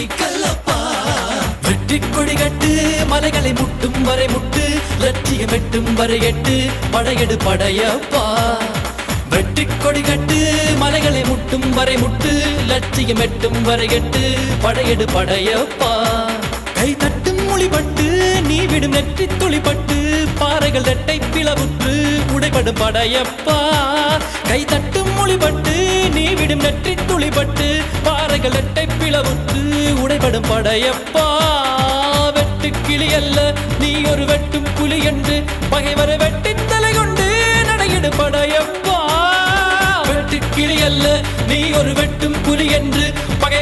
கல்லப்பா. வெற்றிக் கொடி கட்டு மலைகளை முட்டும் வரை முட்டு, லட்சியம் எட்டும் வரை எட்டு, படையெடு படையப்பா. வெற்றிக் கொடி கட்டு மலைகளை முட்டும் வரை முட்டு, லட்சியம் எட்டும் வரை எட்டு, படையெடு படையப்பா. கை தட்டும் மொழிபட்டு நீ விடும் நெற்றி துளிப்பட்டு, பாறைகள் ரெட்டை பிளவுற்று உடைபடும் படையப்பா. கை தட்டும் மொழிபட்டு நீ விடும் நெற்றி துளிப்பட்டு, பாறைகள் ரெட்டை பிளவுற்று உடைபடும் படையப்பா. வெட்டு கிளி அல்ல நீ ஒரு வெட்டும் புலி என்று, பகைவரை வெட்டி தலை கொண்டு நடையிடு படையப்பா. வெட்டு கிளி அல்ல நீ ஒரு வெட்டும் புலி என்று, பகை